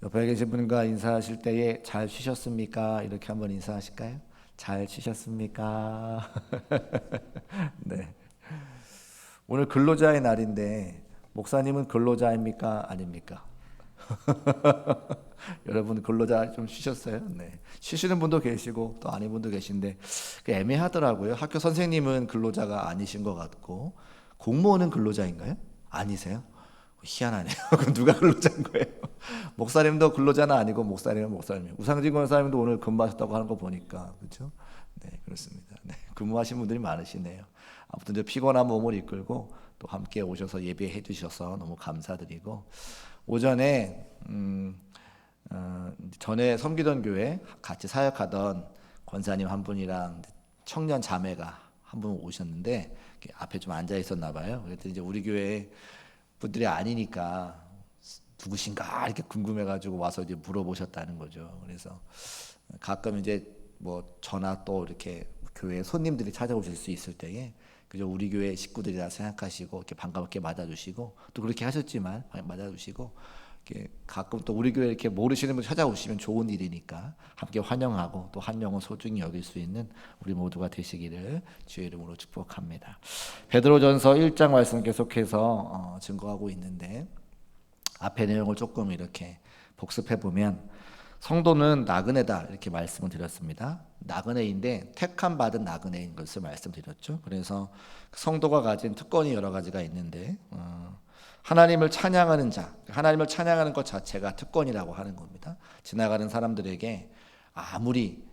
옆에 계신 분과 인사하실 때에 잘 쉬셨습니까? 이렇게 한번 인사하실까요? 잘 쉬셨습니까? 네. 오늘 근로자의 날인데 목사님은 근로자입니까? 아닙니까? 여러분 근로자 좀 쉬셨어요? 네. 쉬시는 분도 계시고 또 아닌 분도 계신데 애매하더라고요. 학교 선생님은 근로자가 아니신 것 같고 공무원은 근로자인가요? 아니세요? 희한하네요. 그럼 누가 근로자인 거예요? 목사님도 근로자는 아니고 목사님은 목사님이에요. 우상진 권사님도 오늘 근무하셨다고 하는 거 보니까 그렇죠? 네, 그렇습니다. 네, 근무하신 분들이 많으시네요. 아무튼 저 피곤한 몸을 이끌고 또 함께 오셔서 예배해 주셔서 너무 감사드리고 오전에 전에 섬기던 교회 같이 사역하던 권사님 한 분이랑 청년 자매가 한 분 오셨는데 앞에 좀 앉아 있었나 봐요. 그랬더니 이제 우리 교회 분들이 아니니까 누구신가 이렇게 궁금해가지고 와서 이제 물어보셨다는 거죠. 그래서 가끔 이제 뭐 저나 또 이렇게 교회 손님들이 찾아오실 수 있을 때에 그저 우리 교회 식구들이라 생각하시고 이렇게 반갑게 맞아주시고 또 그렇게 하셨지만 맞아주시고 이렇게 가끔 또 우리 교회 이렇게 모르시는 분 찾아오시면 좋은 일이니까 함께 환영하고 또 한 영혼 소중히 여길 수 있는 우리 모두가 되시기를 주의 이름으로 축복합니다. 베드로전서 1장 말씀 계속해서 증거하고 있는데 앞에 내용을 조금 이렇게 복습해 보면 성도는 나그네다 이렇게 말씀을 드렸습니다. 나그네인데 택함 받은 나그네인 것을 말씀드렸죠. 그래서 성도가 가진 특권이 여러 가지가 있는데 하나님을 찬양하는 자, 하나님을 찬양하는 것 자체가 특권이라고 하는 겁니다. 지나가는 사람들에게 아무리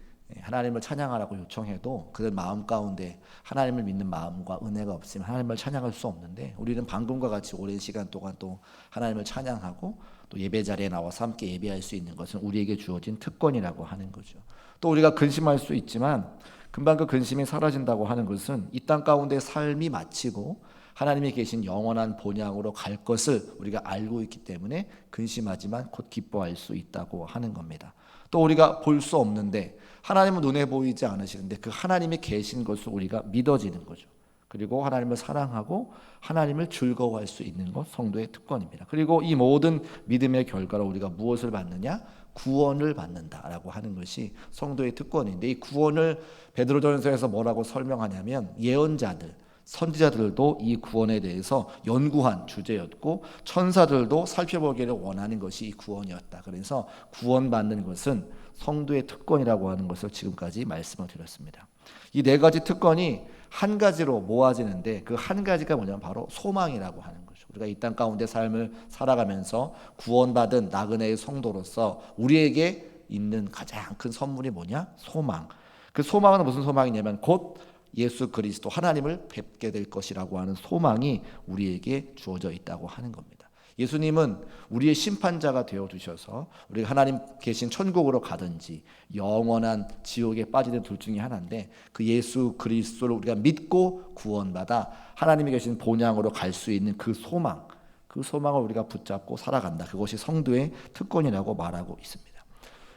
하나님을 찬양하라고 요청해도 그들 마음 가운데 하나님을 믿는 마음과 은혜가 없으면 하나님을 찬양할 수 없는데 우리는 방금과 같이 오랜 시간 동안 또 하나님을 찬양하고 또 예배 자리에 나와서 함께 예배할 수 있는 것은 우리에게 주어진 특권이라고 하는 거죠. 또 우리가 근심할 수 있지만 금방 그 근심이 사라진다고 하는 것은 이 땅 가운데 삶이 마치고 하나님이 계신 영원한 본향으로 갈 것을 우리가 알고 있기 때문에 근심하지만 곧 기뻐할 수 있다고 하는 겁니다. 또 우리가 볼 수 없는데 하나님은 눈에 보이지 않으시는데 그 하나님이 계신 것을 우리가 믿어지는 거죠. 그리고 하나님을 사랑하고 하나님을 즐거워할 수 있는 것 성도의 특권입니다. 그리고 이 모든 믿음의 결과로 우리가 무엇을 받느냐? 구원을 받는다라고 하는 것이 성도의 특권인데 이 구원을 베드로전서에서 뭐라고 설명하냐면 예언자들 선지자들도 이 구원에 대해서 연구한 주제였고 천사들도 살펴보기를 원하는 것이 이 구원이었다. 그래서 구원받는 것은 성도의 특권이라고 하는 것을 지금까지 말씀을 드렸습니다. 이 네 가지 특권이 한 가지로 모아지는데 그 한 가지가 뭐냐면 바로 소망이라고 하는 거죠. 우리가 이 땅 가운데 삶을 살아가면서 구원받은 나그네의 성도로서 우리에게 있는 가장 큰 선물이 뭐냐? 소망. 그 소망은 무슨 소망이냐면 곧 예수 그리스도 하나님을 뵙게 될 것이라고 하는 소망이 우리에게 주어져 있다고 하는 겁니다. 예수님은 우리의 심판자가 되어 주셔서 우리가 하나님 계신 천국으로 가든지 영원한 지옥에 빠지는 둘 중에 하나인데 그 예수 그리스도를 우리가 믿고 구원받아 하나님이 계신 본향으로 갈 수 있는 그 소망, 그 소망을 우리가 붙잡고 살아간다. 그것이 성도의 특권이라고 말하고 있습니다.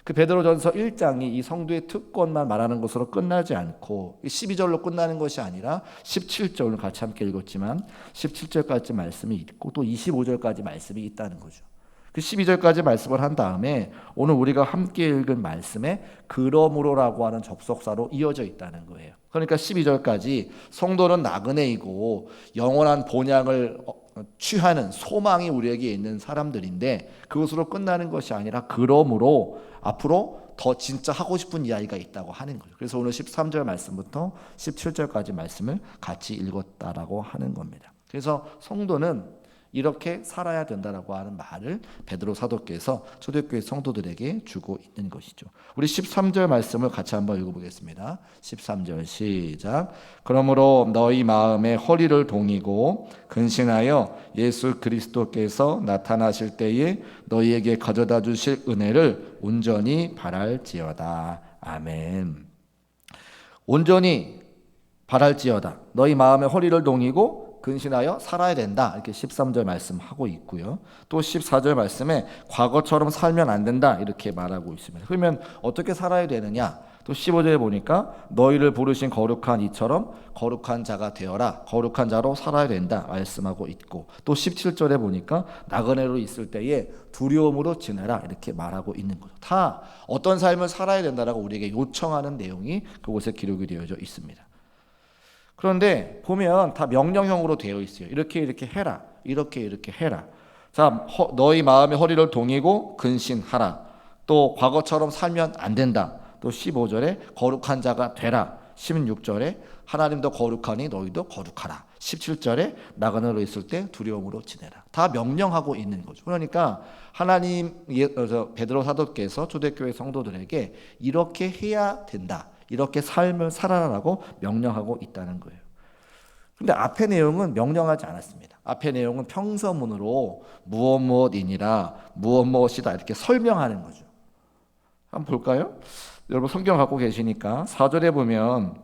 그 베드로전서 1장이 이 성도의 특권만 말하는 것으로 끝나지 않고 12절로 끝나는 것이 아니라 17절을 같이 함께 읽었지만 17절까지 말씀이 있고 또 25절까지 말씀이 있다는 거죠. 그 12절까지 말씀을 한 다음에 오늘 우리가 함께 읽은 말씀에 그러므로라고 하는 접속사로 이어져 있다는 거예요. 그러니까 12절까지 성도는 나그네이고 영원한 본향을 취하는 소망이 우리에게 있는 사람들인데 그것으로 끝나는 것이 아니라 그러므로 앞으로 더 진짜 하고 싶은 이야기가 있다고 하는 거죠. 그래서 오늘 13절 말씀부터 17절까지 말씀을 같이 읽었다라고 하는 겁니다. 그래서 성도는 이렇게 살아야 된다라고 하는 말을 베드로 사도께서 초대교회 성도들에게 주고 있는 것이죠. 우리 13절 말씀을 같이 한번 읽어보겠습니다. 13절 시작. 그러므로 너희 마음에 허리를 동이고 근신하여 예수 그리스도께서 나타나실 때에 너희에게 가져다 주실 은혜를 온전히 바랄지어다. 아멘. 온전히 바랄지어다. 너희 마음에 허리를 동이고 근신하여 살아야 된다. 이렇게 13절 말씀하고 있고요. 또 14절 말씀에 과거처럼 살면 안 된다. 이렇게 말하고 있습니다. 그러면 어떻게 살아야 되느냐? 또 15절에 보니까 너희를 부르신 거룩한 이처럼 거룩한 자가 되어라. 거룩한 자로 살아야 된다 말씀하고 있고, 또 17절에 보니까 나그네로 있을 때에 두려움으로 지내라 이렇게 말하고 있는 거죠. 다 어떤 삶을 살아야 된다라고 우리에게 요청하는 내용이 그곳에 기록이 되어져 있습니다. 그런데 보면 다 명령형으로 되어 있어요. 이렇게 이렇게 해라. 이렇게 이렇게 해라. 자, 너희 마음의 허리를 동이고 근신하라. 또 과거처럼 살면 안 된다. 또 15절에 거룩한 자가 되라. 16절에 하나님도 거룩하니 너희도 거룩하라. 17절에 나그네로 있을 때 두려움으로 지내라. 다 명령하고 있는 거죠. 그러니까 하나님 베드로 사도께서 초대교회 성도들에게 이렇게 해야 된다. 이렇게 삶을 살아라라고 명령하고 있다는 거예요. 근데 앞의 내용은 명령하지 않았습니다. 앞의 내용은 평서문으로 무엇이니라 무엇이다 이렇게 설명하는 거죠. 한번 볼까요? 여러분 성경 갖고 계시니까 4절에 보면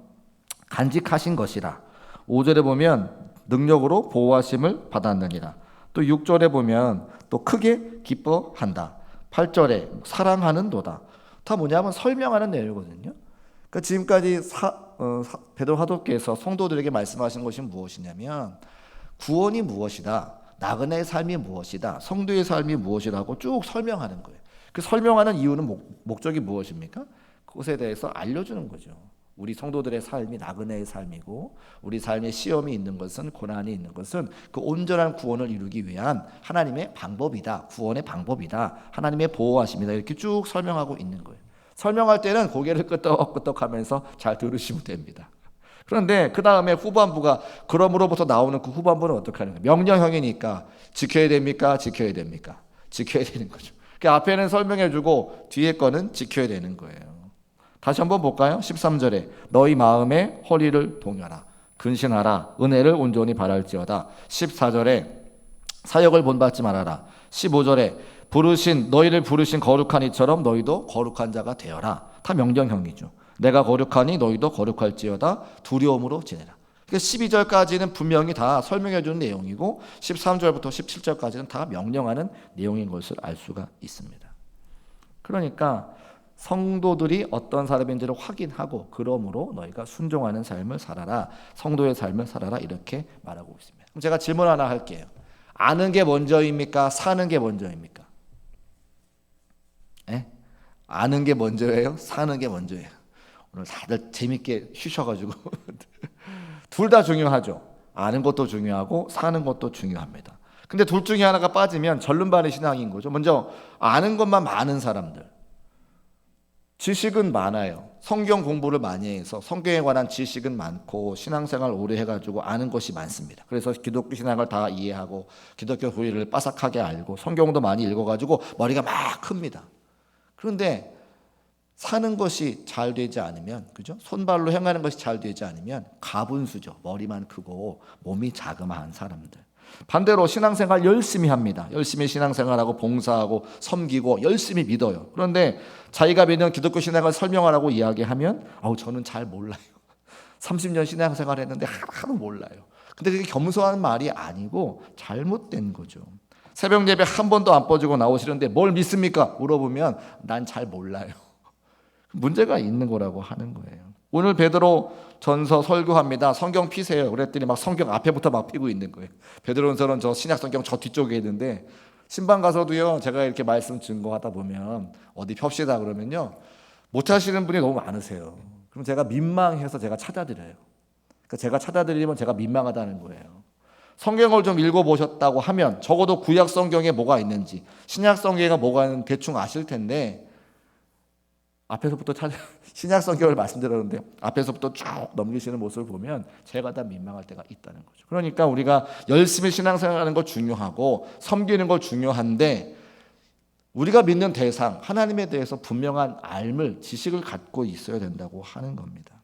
간직하신 것이라, 5절에 보면 능력으로 보호하심을 받았느니라, 또 6절에 보면 또 크게 기뻐한다, 8절에 사랑하는도다. 다 뭐냐면 설명하는 내용이거든요. 그러니까 지금까지 베드로 사도께서 성도들에게 말씀하신 것이 무엇이냐면 구원이 무엇이다, 나그네의 삶이 무엇이다, 성도의 삶이 무엇이라고 쭉 설명하는 거예요. 그 설명하는 이유는 목적이 무엇입니까? 그것에 대해서 알려주는 거죠. 우리 성도들의 삶이 나그네의 삶이고 우리 삶에 시험이 있는 것은, 고난이 있는 것은 그 온전한 구원을 이루기 위한 하나님의 방법이다, 구원의 방법이다, 하나님의 보호하심이다, 이렇게 쭉 설명하고 있는 거예요. 설명할 때는 고개를 끄덕끄덕하면서 잘 들으시면 됩니다. 그런데 그 다음에 후반부가, 그럼으로부터 나오는 그 후반부는 어떻게 하는 거예요? 명령형이니까 지켜야 됩니까? 지켜야 됩니까? 지켜야 되는 거죠. 그 앞에는 설명해주고 뒤에 거는 지켜야 되는 거예요. 다시 한번 볼까요? 13절에 너희 마음의 허리를 동여라, 근신하라, 은혜를 온전히 바랄지어다. 14절에 사역을 본받지 말아라. 15절에 너희를 부르신 거룩한 이처럼 너희도 거룩한 자가 되어라. 다 명령형이죠. 내가 거룩하니 너희도 거룩할지어다. 두려움으로 지내라. 그러니까 12절까지는 분명히 다 설명해 주는 내용이고 13절부터 17절까지는 다 명령하는 내용인 것을 알 수가 있습니다. 그러니까 성도들이 어떤 사람인지를 확인하고 그러므로 너희가 순종하는 삶을 살아라, 성도의 삶을 살아라, 이렇게 말하고 있습니다. 그럼 제가 질문 하나 할게요. 아는 게 먼저입니까? 사는 게 먼저입니까? 예? 아는 게 먼저예요? 사는 게 먼저예요? 오늘 다들 재밌게 쉬셔가지고 둘 다 중요하죠. 아는 것도 중요하고 사는 것도 중요합니다. 근데 둘 중에 하나가 빠지면 절름발이 신앙인 거죠. 먼저 아는 것만 많은 사람들, 지식은 많아요. 성경 공부를 많이 해서 성경에 관한 지식은 많고 신앙생활 오래 해가지고 아는 것이 많습니다. 그래서 기독교 신앙을 다 이해하고 기독교 교리를 빠삭하게 알고 성경도 많이 읽어가지고 머리가 막 큽니다. 그런데 사는 것이 잘 되지 않으면, 그죠? 손발로 행하는 것이 잘 되지 않으면 가분수죠. 머리만 크고 몸이 자그마한 사람들. 반대로 신앙생활 열심히 합니다. 열심히 신앙생활하고 봉사하고 섬기고 열심히 믿어요. 그런데 자기가 믿는 기독교 신앙을 설명하라고 이야기하면 저는 잘 몰라요. 30년 신앙생활 했는데 하나도 몰라요. 근데 그게 겸손한 말이 아니고 잘못된 거죠. 새벽 예배 한 번도 안 빠지고 나오시는데 뭘 믿습니까? 물어보면 난 잘 몰라요. 문제가 있는 거라고 하는 거예요. 오늘 베드로 전서 설교합니다. 성경 피세요. 그랬더니 막 성경 앞에부터 막 피고 있는 거예요. 베드로전서는 저 신약 성경 저 뒤쪽에 있는데, 신방 가서도요, 제가 이렇게 말씀 증거하다 보면 어디 펴시다 그러면요, 못 하시는 분이 너무 많으세요. 그럼 제가 민망해서 제가 찾아드려요. 그러니까 제가 찾아드리면 제가 민망하다는 거예요. 성경을 좀 읽어보셨다고 하면 적어도 구약 성경에 뭐가 있는지, 신약 성경에 뭐가 있는지 대충 아실 텐데, 앞에서부터 신약 성경을 말씀드렸는데 앞에서부터 쭉 넘기시는 모습을 보면 제가 다 민망할 때가 있다는 거죠. 그러니까 우리가 열심히 신앙생활하는 거 중요하고 섬기는 거 중요한데, 우리가 믿는 대상 하나님에 대해서 분명한 알물, 지식을 갖고 있어야 된다고 하는 겁니다.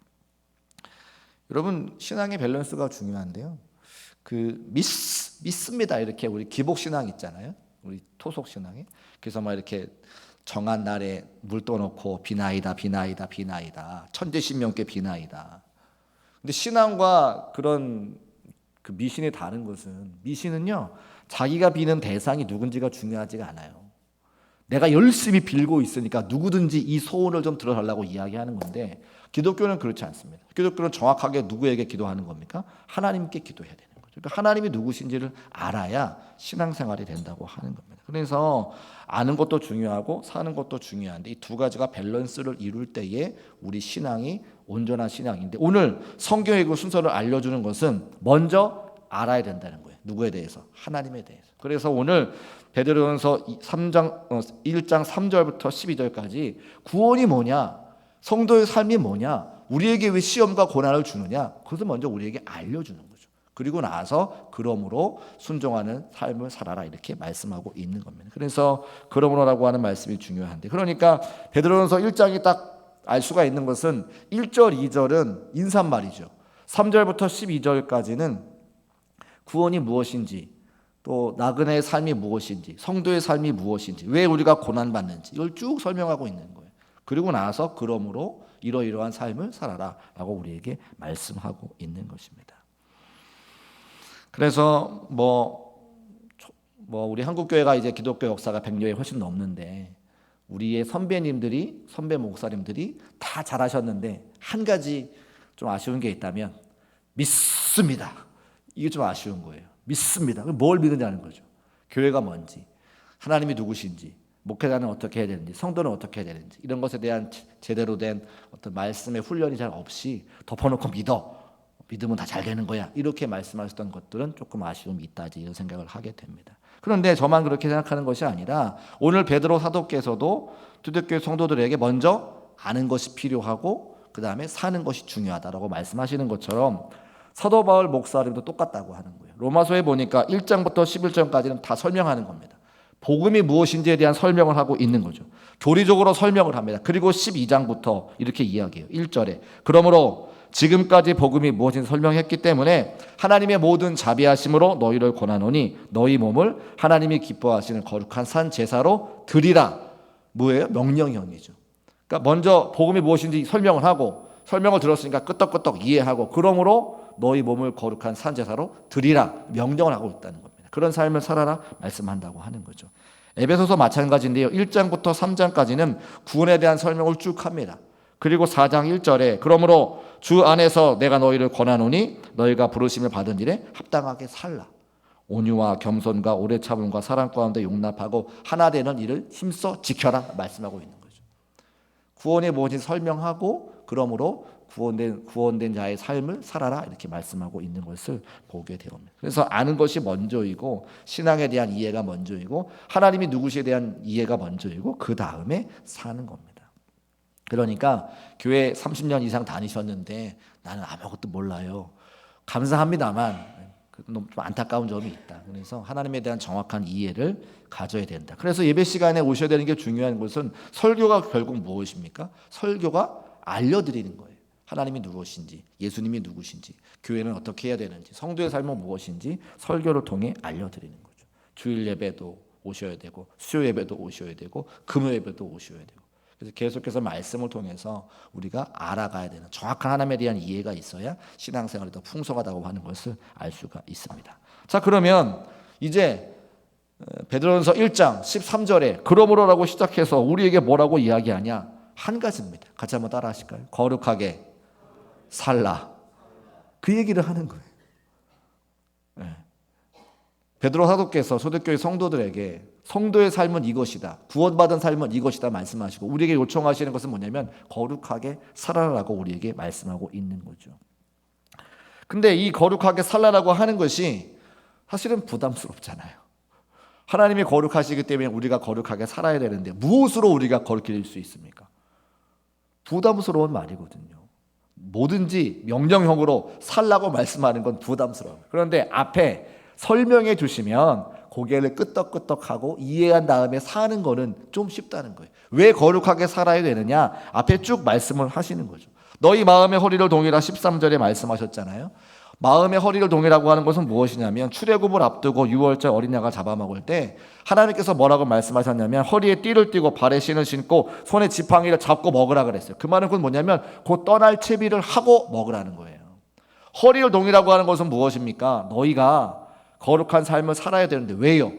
여러분, 신앙의 밸런스가 중요한데요, 믿습니다 이렇게 우리 기복 신앙 있잖아요, 우리 토속 신앙에. 그래서 막 이렇게 정한 날에 물 떠놓고 비나이다 천지신명께 비나이다. 근데 신앙과 그런 그 미신이 다른 것은, 미신은요 자기가 비는 대상이 누군지가 중요하지가 않아요. 내가 열심히 빌고 있으니까 누구든지 이 소원을 좀 들어달라고 이야기하는 건데, 기독교는 그렇지 않습니다. 기독교는 정확하게 누구에게 기도하는 겁니까? 하나님께 기도해야 되는 거죠. 그러니까 하나님이 누구신지를 알아야 신앙생활이 된다고 하는 겁니다. 그래서 아는 것도 중요하고 사는 것도 중요한데, 이 두 가지가 밸런스를 이룰 때에 우리 신앙이 온전한 신앙인데, 오늘 성경의 그 순서를 알려주는 것은 먼저 알아야 된다는 거예요. 누구에 대해서? 하나님에 대해서. 그래서 오늘 베드로전서 1장 3절부터 12절까지 구원이 뭐냐, 성도의 삶이 뭐냐, 우리에게 왜 시험과 고난을 주느냐, 그것을 먼저 우리에게 알려주는 거죠. 그리고 나서 그러므로 순종하는 삶을 살아라, 이렇게 말씀하고 있는 겁니다. 그래서 그러므로라고 하는 말씀이 중요한데, 그러니까 베드로전서 1장이 딱 알 수가 있는 것은 1절, 2절은 인사말이죠. 3절부터 12절까지는 구원이 무엇인지, 또 나그네의 삶이 무엇인지, 성도의 삶이 무엇인지, 왜 우리가 고난받는지, 이걸 쭉 설명하고 있는 거예요. 그리고 나서 그러므로 이러이러한 삶을 살아라 라고 우리에게 말씀하고 있는 것입니다. 그래서 우리 한국교회가 이제 기독교 역사가 100년이 훨씬 넘는데, 우리의 선배 목사님들이 다 잘하셨는데 한 가지 좀 아쉬운 게 있다면 믿습니다. 이게 좀 아쉬운 거예요. 믿습니다. 뭘 믿느냐는 거죠. 교회가 뭔지, 하나님이 누구신지, 목회자는 어떻게 해야 되는지, 성도는 어떻게 해야 되는지, 이런 것에 대한 제대로 된 어떤 말씀의 훈련이 잘 없이 덮어놓고 믿으면 다 잘 되는 거야, 이렇게 말씀하셨던 것들은 조금 아쉬움이 있다지, 이런 생각을 하게 됩니다. 그런데 저만 그렇게 생각하는 것이 아니라, 오늘 베드로 사도께서도 초대교회 성도들에게 먼저 아는 것이 필요하고 그 다음에 사는 것이 중요하다라고 말씀하시는 것처럼 사도 바울 목사님도 똑같다고 하는 거예요. 로마서에 보니까 1장부터 11장까지는 다 설명하는 겁니다. 복음이 무엇인지에 대한 설명을 하고 있는 거죠. 교리적으로 설명을 합니다. 그리고 12장부터 이렇게 이야기해요. 1절에 그러므로 지금까지 복음이 무엇인지 설명했기 때문에 하나님의 모든 자비하심으로 너희를 권하노니 너희 몸을 하나님이 기뻐하시는 거룩한 산 제사로 드리라. 뭐예요? 명령형이죠. 그러니까 먼저 복음이 무엇인지 설명을 하고, 설명을 들었으니까 끄떡끄떡 이해하고, 그러므로 너희 몸을 거룩한 산 제사로 드리라 명령을 하고 있다는 겁니다. 그런 삶을 살아라 말씀한다고 하는 거죠. 에베소서 마찬가지인데요. 1장부터 3장까지는 구원에 대한 설명을 쭉 합니다. 그리고 4장 1절에 그러므로 주 안에서 내가 너희를 권하노니 너희가 부르심을 받은 일에 합당하게 살라. 온유와 겸손과 오래 참음과 사랑 가운데 용납하고 하나 되는 일을 힘써 지켜라 말씀하고 있는 거죠. 구원이 무엇인지 설명하고, 그러므로 구원된 자의 삶을 살아라 이렇게 말씀하고 있는 것을 보게 되옵니다. 그래서 아는 것이 먼저이고, 신앙에 대한 이해가 먼저이고, 하나님이 누구시에 대한 이해가 먼저이고, 그 다음에 사는 겁니다. 그러니까 교회 30년 이상 다니셨는데 나는 아무것도 몰라요. 감사합니다만 좀 안타까운 점이 있다. 그래서 하나님에 대한 정확한 이해를 가져야 된다. 그래서 예배 시간에 오셔야 되는 게 중요한 것은, 설교가 결국 무엇입니까? 설교가 알려드리는 거예요. 하나님이 누구신지, 예수님이 누구신지, 교회는 어떻게 해야 되는지, 성도의 삶은 무엇인지 설교를 통해 알려드리는 거죠. 주일 예배도 오셔야 되고, 수요 예배도 오셔야 되고, 금요 예배도 오셔야 되고. 그래서 계속해서 말씀을 통해서 우리가 알아가야 되는, 정확한 하나님에 대한 이해가 있어야 신앙생활이 더 풍성하다고 하는 것을 알 수가 있습니다. 자, 그러면 이제 베드로전서 1장 13절에 그러므로라고 시작해서 우리에게 뭐라고 이야기하냐? 한 가지입니다. 같이 한번 따라 하실까요? 거룩하게 살라. 그 얘기를 하는 거예요. 네. 베드로 사도께서 초대교회 성도들에게 성도의 삶은 이것이다, 구원받은 삶은 이것이다 말씀하시고, 우리에게 요청하시는 것은 뭐냐면 거룩하게 살아라라고 우리에게 말씀하고 있는 거죠. 근데 이 거룩하게 살라라고 하는 것이 사실은 부담스럽잖아요. 하나님이 거룩하시기 때문에 우리가 거룩하게 살아야 되는데 무엇으로 우리가 거룩해질 수 있습니까? 부담스러운 말이거든요. 뭐든지 명령형으로 살라고 말씀하는 건 부담스러워요. 그런데 앞에 설명해 주시면 고개를 끄덕끄덕하고 이해한 다음에 사는 거는 좀 쉽다는 거예요. 왜 거룩하게 살아야 되느냐? 앞에 쭉 말씀을 하시는 거죠. 너희 마음의 허리를 동이라 13절에 말씀하셨잖아요. 마음의 허리를 동이라고 하는 것은 무엇이냐면, 출애굽을 앞두고 유월절 어린 양을 잡아먹을 때 하나님께서 뭐라고 말씀하셨냐면, 허리에 띠를 띠고 발에 신을 신고 손에 지팡이를 잡고 먹으라 그랬어요. 그 말은 그건 뭐냐면 곧 떠날 채비를 하고 먹으라는 거예요. 허리를 동이라고 하는 것은 무엇입니까? 너희가 거룩한 삶을 살아야 되는데 왜요?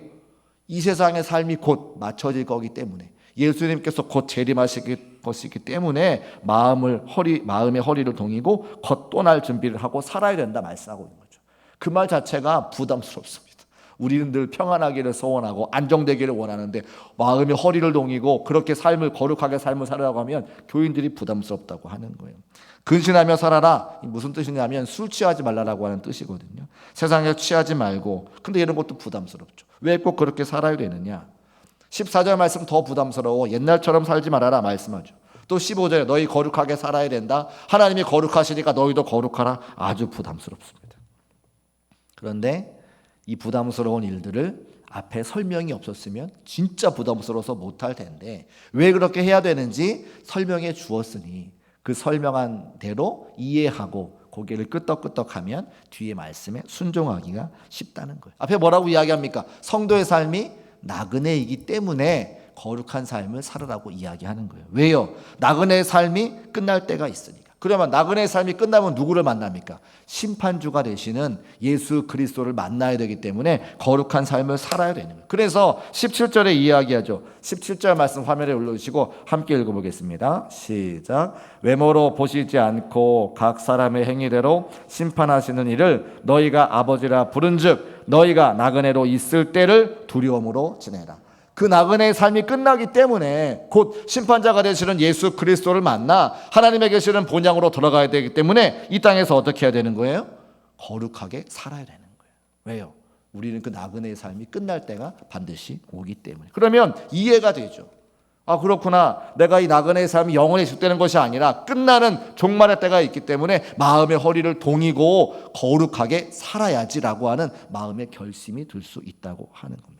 이 세상의 삶이 곧 맞춰질 거기 때문에, 예수님께서 곧 재림하실 것이기 때문에 마음의 허리를 동이고 곧 떠날 준비를 하고 살아야 된다 말씀하고 있는 거죠. 그 말 자체가 부담스럽습니다. 우리는 늘 평안하기를 소원하고 안정되기를 원하는데 마음의 허리를 동이고 그렇게 거룩하게 삶을 살아가고 하면 교인들이 부담스럽다고 하는 거예요. 근신하며 살아라, 무슨 뜻이냐면 술 취하지 말라라고 하는 뜻이거든요. 세상에 취하지 말고. 근데 이런 것도 부담스럽죠. 왜 꼭 그렇게 살아야 되느냐. 14절 말씀 더 부담스러워. 옛날처럼 살지 말아라 말씀하죠. 또 15절에 너희 거룩하게 살아야 된다. 하나님이 거룩하시니까 너희도 거룩하라. 아주 부담스럽습니다. 그런데 이 부담스러운 일들을 앞에 설명이 없었으면 진짜 부담스러워서 못할 텐데, 왜 그렇게 해야 되는지 설명해 주었으니 그 설명한 대로 이해하고 고개를 끄덕끄덕하면 뒤에 말씀에 순종하기가 쉽다는 거예요. 앞에 뭐라고 이야기합니까? 성도의 삶이 나그네이기 때문에 거룩한 삶을 살으라고 이야기하는 거예요. 왜요? 나그네의 삶이 끝날 때가 있으니까. 그러면 나그네의 삶이 끝나면 누구를 만납니까? 심판주가 되시는 예수 그리스도를 만나야 되기 때문에 거룩한 삶을 살아야 되는 거예요. 그래서 17절에 이야기하죠. 17절 말씀 화면에 올려주시고 함께 읽어보겠습니다. 시작. 외모로 보시지 않고 각 사람의 행위대로 심판하시는 이를 너희가 아버지라 부른즉 너희가 나그네로 있을 때를 두려움으로 지내라. 그 나그네의 삶이 끝나기 때문에 곧 심판자가 되시는 예수 그리스도를 만나 하나님의 계시는 본향으로 들어가야 되기 때문에 이 땅에서 어떻게 해야 되는 거예요? 거룩하게 살아야 되는 거예요. 왜요? 우리는 그 나그네의 삶이 끝날 때가 반드시 오기 때문에. 그러면 이해가 되죠. 아, 그렇구나. 내가 이 나그네의 삶이 영원히 지속되는 것이 아니라 끝나는 종말의 때가 있기 때문에 마음의 허리를 동이고 거룩하게 살아야지라고 하는 마음의 결심이 들 수 있다고 하는 겁니다.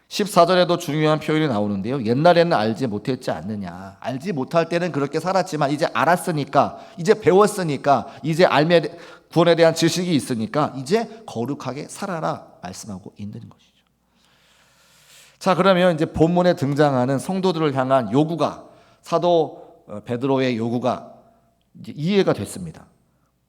14절에도 중요한 표현이 나오는데요. 옛날에는 알지 못했지 않느냐. 알지 못할 때는 그렇게 살았지만 이제 알았으니까, 이제 배웠으니까, 이제 구원에 대한 지식이 있으니까 이제 거룩하게 살아라 말씀하고 있는 것이죠. 자, 그러면 이제 본문에 등장하는 성도들을 향한 요구가, 사도 베드로의 요구가 이제 이해가 됐습니다.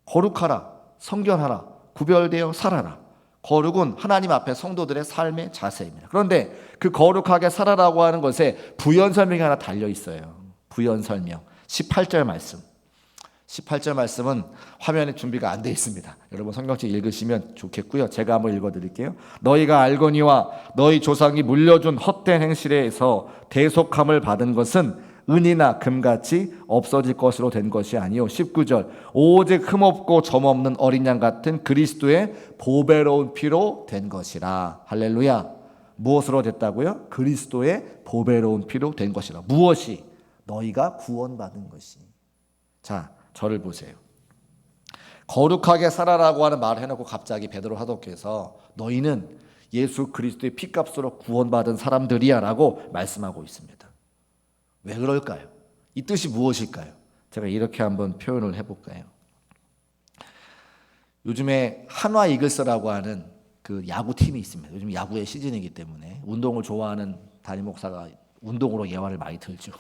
거룩하라, 성결하라, 구별되어 살아라. 거룩은 하나님 앞에 성도들의 삶의 자세입니다. 그런데 그 거룩하게 살아라고 하는 것에 부연 설명이 하나 달려 있어요. 부연 설명. 18절 말씀. 18절 말씀은 화면에 준비가 안 돼 있습니다. 여러분 성경책 읽으시면 좋겠고요. 제가 한번 읽어드릴게요. 너희가 알거니와 너희 조상이 물려준 헛된 행실에서 대속함을 받은 것은 은이나 금같이 없어질 것으로 된 것이 아니요. 19절 오직 흠없고 점없는 어린 양 같은 그리스도의 보배로운 피로 된 것이라. 할렐루야. 무엇으로 됐다고요? 그리스도의 보배로운 피로 된 것이라. 무엇이? 너희가 구원받은 것이. 자, 저를 보세요. 거룩하게 살아라고 하는 말을 해놓고 갑자기 베드로 사도께서 너희는 예수 그리스도의 피값으로 구원받은 사람들이야 라고 말씀하고 있습니다. 왜 그럴까요? 이 뜻이 무엇일까요? 제가 이렇게 한번 표현을 해볼까요? 요즘에 한화 이글스라고 하는 그 야구팀이 있습니다. 요즘 야구의 시즌이기 때문에 운동을 좋아하는 담임 목사가 운동으로 예화를 많이 들죠.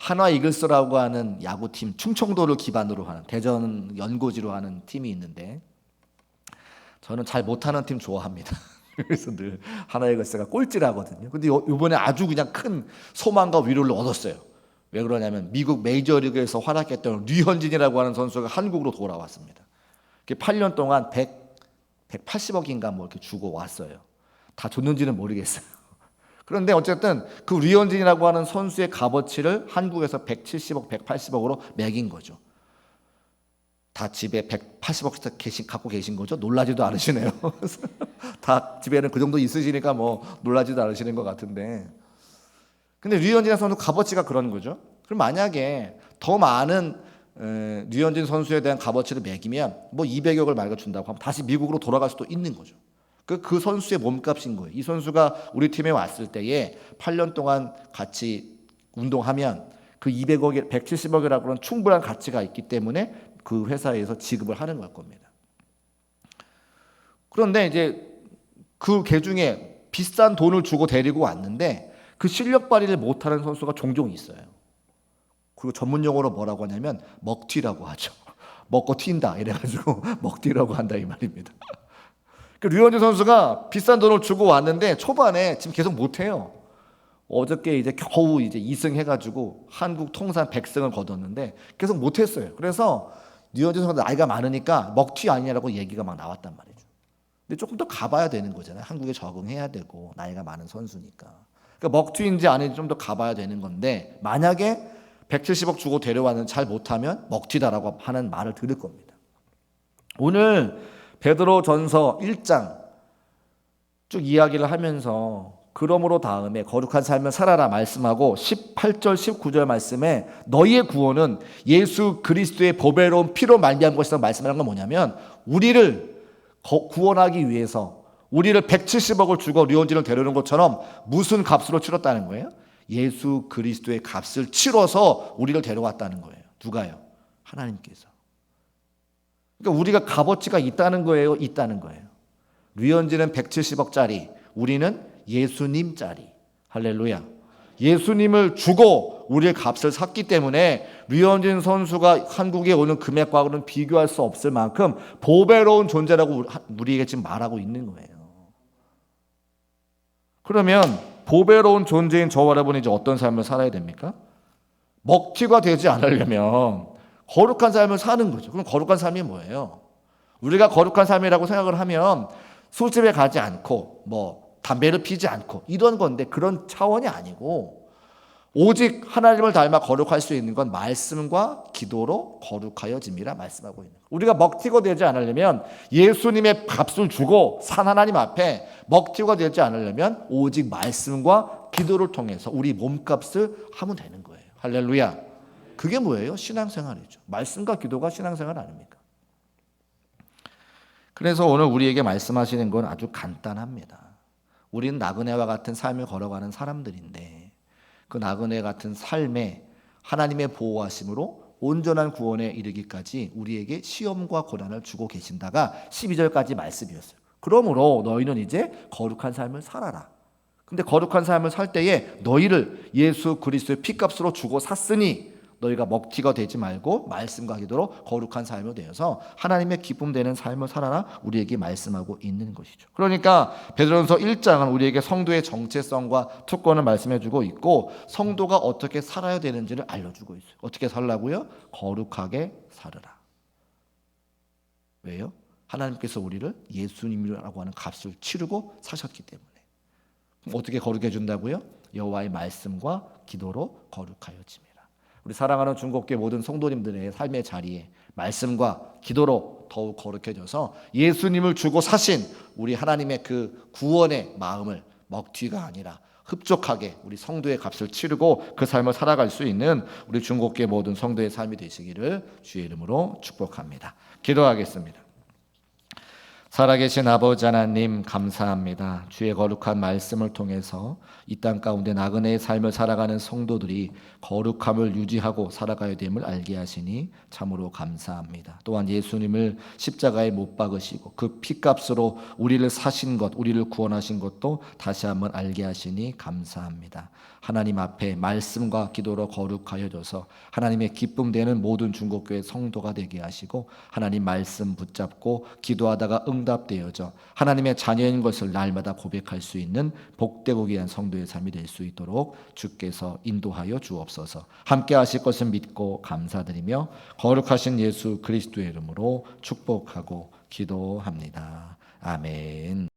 한화 이글스라고 하는 야구팀, 충청도를 기반으로 하는, 대전 연고지로 하는 팀이 있는데 저는 잘 못하는 팀 좋아합니다. 그래서 늘 한화 이글스가 꼴찌라거든요. 근데 이번에 아주 그냥 큰 소망과 위로를 얻었어요. 왜 그러냐면 미국 메이저리그에서 활약했던 류현진이라고 하는 선수가 한국으로 돌아왔습니다. 8년 동안 180억인가 뭐 이렇게 주고 왔어요. 다 줬는지는 모르겠어요. 그런데 어쨌든 그 류현진이라고 하는 선수의 값어치를 한국에서 170억, 180억으로 매긴 거죠. 다 집에 180억 갖고 계신 거죠? 놀라지도 않으시네요. 다 집에는 그 정도 있으시니까 뭐 놀라지도 않으시는 것 같은데. 근데 류현진 선수 값어치가 그런 거죠. 그럼 만약에 더 많은 류현진 선수에 대한 값어치를 매기면 뭐 200억을 말고 준다고 하면 다시 미국으로 돌아갈 수도 있는 거죠. 그 선수의 몸값인 거예요. 이 선수가 우리 팀에 왔을 때에 8년 동안 같이 운동하면 그 200억에 170억이라고 하는 충분한 가치가 있기 때문에 그 회사에서 지급을 하는 걸 겁니다. 그런데 이제 그 개중에 비싼 돈을 주고 데리고 왔는데 그 실력 발휘를 못하는 선수가 종종 있어요. 그리고 전문 용어로 뭐라고 하냐면 먹튀라고 하죠. 먹고 튄다 이래가지고 먹튀라고 한다 이 말입니다. 류현진 선수가 비싼 돈을 주고 왔는데 초반에 지금 계속 못해요. 어저께 이제 겨우 이제 2승 해가지고 한국 통산 100승을 거뒀는데 계속 못했어요. 그래서 류현진 선수가 나이가 많으니까 먹튀 아니냐라고 얘기가 막 나왔단 말이죠. 근데 조금 더 가봐야 되는 거잖아요. 한국에 적응해야 되고 나이가 많은 선수니까. 그러니까 먹튀인지 아닌지 좀 더 가봐야 되는 건데 만약에 170억 주고 데려왔는데 잘 못하면 먹튀다라고 하는 말을 들을 겁니다. 오늘 베드로전서 1장 쭉 이야기를 하면서 그러므로 다음에 거룩한 삶을 살아라 말씀하고 18절 19절 말씀에 너희의 구원은 예수 그리스도의 보배로운 피로 말미암은 것이라고 말씀하는 건 뭐냐면 우리를 구원하기 위해서 우리를 170억을 주고 류현진을 데려오는 것처럼 무슨 값으로 치렀다는 거예요? 예수 그리스도의 값을 치러서 우리를 데려왔다는 거예요. 누가요? 하나님께서. 그러니까 우리가 값어치가 있다는 거예요? 있다는 거예요. 류현진은 170억짜리, 우리는 예수님짜리. 할렐루야. 예수님을 주고 우리의 값을 샀기 때문에 류현진 선수가 한국에 오는 금액과는 비교할 수 없을 만큼 보배로운 존재라고 우리에게 지금 말하고 있는 거예요. 그러면 보배로운 존재인 저와 여러분이 이제 어떤 삶을 살아야 됩니까? 먹튀가 되지 않으려면 거룩한 삶을 사는 거죠. 그럼 거룩한 삶이 뭐예요? 우리가 거룩한 삶이라고 생각을 하면 술집에 가지 않고 담배를 피지 않고 이런 건데 그런 차원이 아니고 오직 하나님을 닮아 거룩할 수 있는 건 말씀과 기도로 거룩하여짐이라 말씀하고 있는 거예요. 우리가 먹튀가 되지 않으려면 예수님의 값을 주고 산 하나님 앞에 먹튀가 되지 않으려면 오직 말씀과 기도를 통해서 우리 몸값을 하면 되는 거예요. 할렐루야. 그게 뭐예요? 신앙생활이죠. 말씀과 기도가 신앙생활 아닙니까? 그래서 오늘 우리에게 말씀하시는 건 아주 간단합니다. 우리는 나그네와 같은 삶을 걸어가는 사람들인데 그 나그네 같은 삶에 하나님의 보호하심으로 온전한 구원에 이르기까지 우리에게 시험과 고난을 주고 계신다가 12절까지 말씀이었어요. 그러므로 너희는 이제 거룩한 삶을 살아라. 근데 거룩한 삶을 살 때에 너희를 예수 그리스도의 피값으로 주고 샀으니 너희가 먹튀가 되지 말고 말씀과 기도로 거룩한 삶을 되어서 하나님의 기쁨 되는 삶을 살아라 우리에게 말씀하고 있는 것이죠. 그러니까 베드로전서 1장은 우리에게 성도의 정체성과 특권을 말씀해주고 있고 성도가 어떻게 살아야 되는지를 알려주고 있어요. 어떻게 살라고요? 거룩하게 살으라. 왜요? 하나님께서 우리를 예수님이라고 하는 값을 치르고 사셨기 때문에. 그럼 어떻게 거룩해 준다고요? 여호와의 말씀과 기도로 거룩하여짐이라. 우리 사랑하는 중국교회 모든 성도님들의 삶의 자리에 말씀과 기도로 더욱 거룩해져서 예수님을 주고 사신 우리 하나님의 그 구원의 마음을 먹튀가 아니라 흡족하게 우리 성도의 값을 치르고 그 삶을 살아갈 수 있는 우리 중국교회 모든 성도의 삶이 되시기를 주의 이름으로 축복합니다. 기도하겠습니다. 살아계신 아버지 하나님 감사합니다. 주의 거룩한 말씀을 통해서 이 땅 가운데 나그네의 삶을 살아가는 성도들이 거룩함을 유지하고 살아가야 됨을 알게 하시니 참으로 감사합니다. 또한 예수님을 십자가에 못 박으시고 그 피값으로 우리를 사신 것, 우리를 구원하신 것도 다시 한번 알게 하시니 감사합니다. 하나님 앞에 말씀과 기도로 거룩하여져서 하나님의 기쁨 되는 모든 중국교회 성도가 되게 하시고 하나님 말씀 붙잡고 기도하다가 응답되어져 하나님의 자녀인 것을 날마다 고백할 수 있는 복되고 귀한 성도의 삶이 될 수 있도록 주께서 인도하여 주옵소서. 함께 하실 것을 믿고 감사드리며 거룩하신 예수 그리스도의 이름으로 축복하고 기도합니다. 아멘.